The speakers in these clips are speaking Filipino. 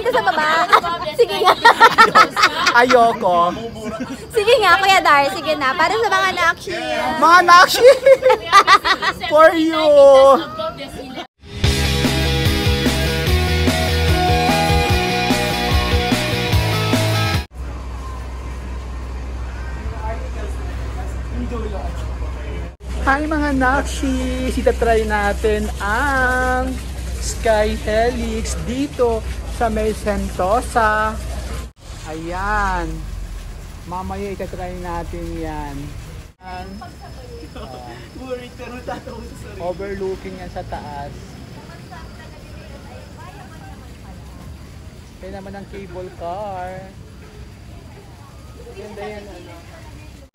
dito sa baba. Sige nga. Ayoko. Sige nga, Kuya Dar. Sige na. Para sa mga nakshi. Mga nakshi! For you! Hi mga nakshi! Itatry natin ang Sky Helix dito sa may Sentosa. Ayan. Mamaya itatry natin yan. Overlooking yan sa taas. Kaya naman ang cable car. Ganda yan.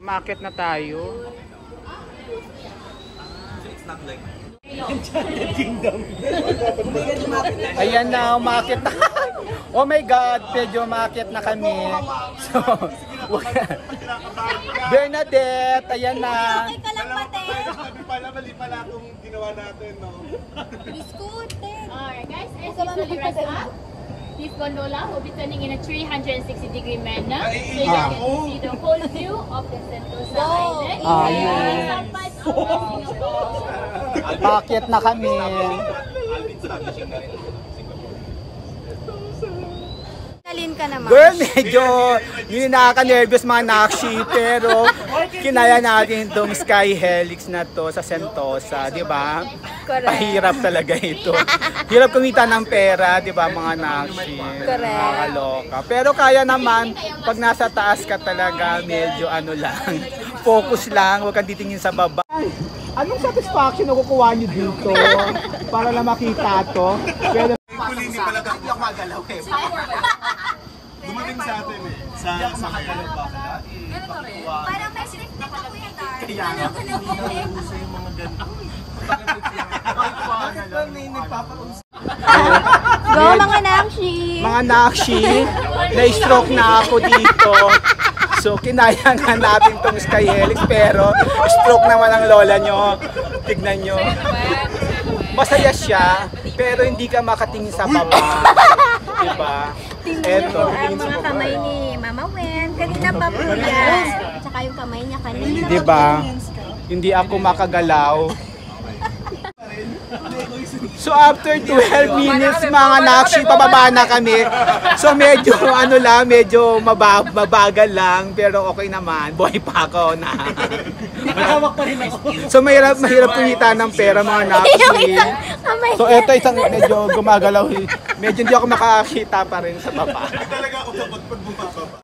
Market na tayo. Ayan na, umakit na. Oh my God, medyo umakit na kami. So, Bernadette, ayan na. Okay ka lang, Pate. Mali pala itong ginawa natin, no? Biskutin. Alright guys, as usually rest up. This gondola will be turning in a 360-degree manner, so you can see the whole view of the Sentosa Island. And some parts of Singapore. Bakit na kami? Nalin ka naman. Girl, medyo yun nakaka-nervous mga nakshi, pero kinaya natin itong Sky Helix na to sa Sentosa, di ba? Correct. Pahirap talaga ito. Hirap kumita ng pera, di ba mga nakshi? Correct. Nakakaloka. Pero kaya naman, pag nasa taas ka talaga, medyo ano lang, focus lang, huwag kang titingin sa baba. Anong satisfaction na kukuha nyo dito? Para lang makita to. Pero Hindi pala hindi ako magalaw eh. Dumating sa atin eh. Sa makagalaw ba? Parang may script na Kuya Dar. Kaya nga. Uso yung mga ganito. Bakit ba may nagpapausap? Go mga nakshi. mga nakshi, na-stroke na ako dito. So kinaya nga natin tong Sky Helix, pero stroke naman ang lola nyo. Tignan nyo. Masaya siya, pero hindi ka makatingin sa baba. Diba? Eto, Ang mga kamay ni Mama Wen. Kanina pa po yan. Tsaka yung kamay niya kanina. diba? Hindi ako makagalaw. So after 12 minutes mga nakshi, pababa na kami. So medyo ano lang, medyo mabagal lang, pero okay naman. Buhay pa ako na. Nakahawak pa rin ako. So mahirap kumita ng pera mga nakshi. So eto isang medyo gumagalaw. Medyo hindi ako makakita pa rin sa baba. Talaga ako dapat pag bumababa.